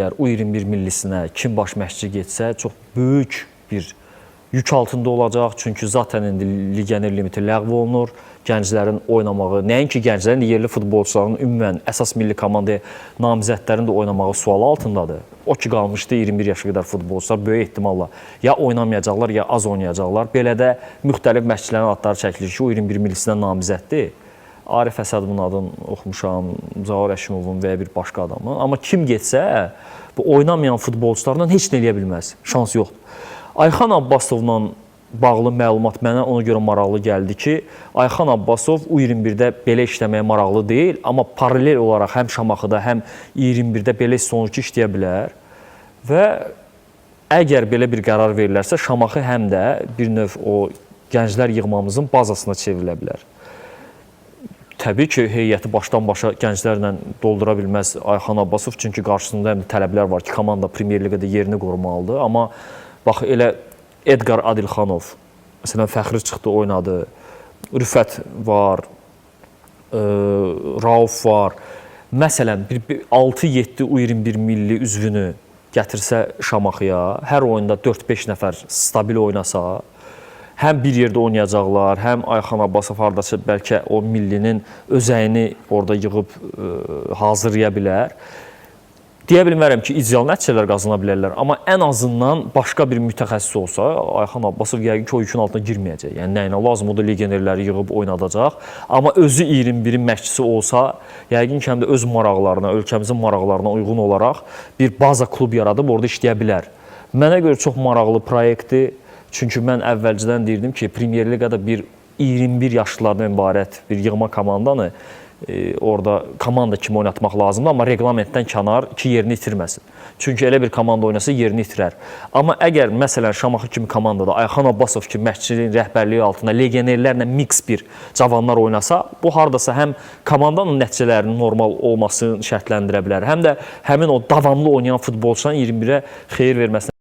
Əgər U21 millisinə kim baş məşqçi getsə, çox böyük bir yük altında olacaq. Çünki zaten indi legioner limiti ləğv olunur. Gənclərin oynamağı, nəinki gənclərin, yerli futbolçuların ümumən əsas milli komandaya namizədlərin də oynamağı sual altındadır. O ki qalmışdı 21 yaşa qədər futbolçular böyük ehtimalla ya oynamayacaqlar, ya az oynayacaqlar. Belə də müxtəlif məşqçilərin adları çəkilir ki, U21 millisinə namizəddir. Arif Əsədovun adını oxumuşam, Zaur Əşimovun və ya bir başqa adamın. Amma kim getsə, bu oynamayan futbolçularla heç nə eləyə bilməz. Şans yoxdur. Ayxan Abbasovla bağlı məlumat mənə ona görə maraqlı gəldi ki, Ayxan Abbasov U21-də belə işləməyə maraqlı deyil, amma paralel olaraq həm Şamaxıda, həm 21-də belə sonucu işləyə bilər və əgər belə bir qərar verilərsə, Şamaxı həm də bir növ o gənclər yığmamızın bazasına çevrilə bilər. Təbii ki, heyəti başdan-başa gənclərlə doldura bilməz Ayxan Abbasov, çünki qarşısında həm tələblər var ki, komanda Premyer Liqada yerini qorumalıdır, amma bax, elə Edgar Adilxanov, məsələn, Fəxri çıxdı, oynadı, Rüfət var, Rauf var. Məsələn, 6-7 U21 milli üzvünü gətirsə Şamaxıya, hər oyunda 4-5 nəfər stabil oynasa, həm bir yerdə oynayacaqlar, həm Ayxan Abbasov hardasa bəlkə o millinin özəyini orada yığıb hazırlaya bilər. Deyə bilmərəm ki, ideal nəticələr qazana bilərlər, amma ən azından başqa bir mütəxəssis olsa, Ayxan Abbasov yəqin ki, o yükün altına girməyəcək. Yəni, nəyinə lazım, o da legionerləri yığıb oynadacaq. Amma özü 21-in məşqçisi olsa, yəqin ki, həm də öz maraqlarına, ölkəmizin maraqlarına uyğun olaraq bir baza klub yaradıb orada işləyə bilər. Mənə görə çox maraqlı proyektdir. Çünki mən əvvəlcədən deyirdim ki, Premyer Liqada bir 21 yaşlılardan ibarət bir yığma komandanı orada komanda kimi oynatmaq lazımdır, amma reglamentdən kənar ki, yerini itirməsin. Çünki elə bir komanda oynasa yerini itirər. Amma əgər, məsələn, Şamaxı kimi komandada Ayxan Abbasov kimi məşqçinin rəhbərliyi altında legionerlərlə mix bir cavanlar oynasa, bu hardasa həm komandanın nəticələrinin normal olmasını şərtləndirə bilər, həm də həmin o davamlı oynayan futbolçuların 21-ə xeyir verməsinə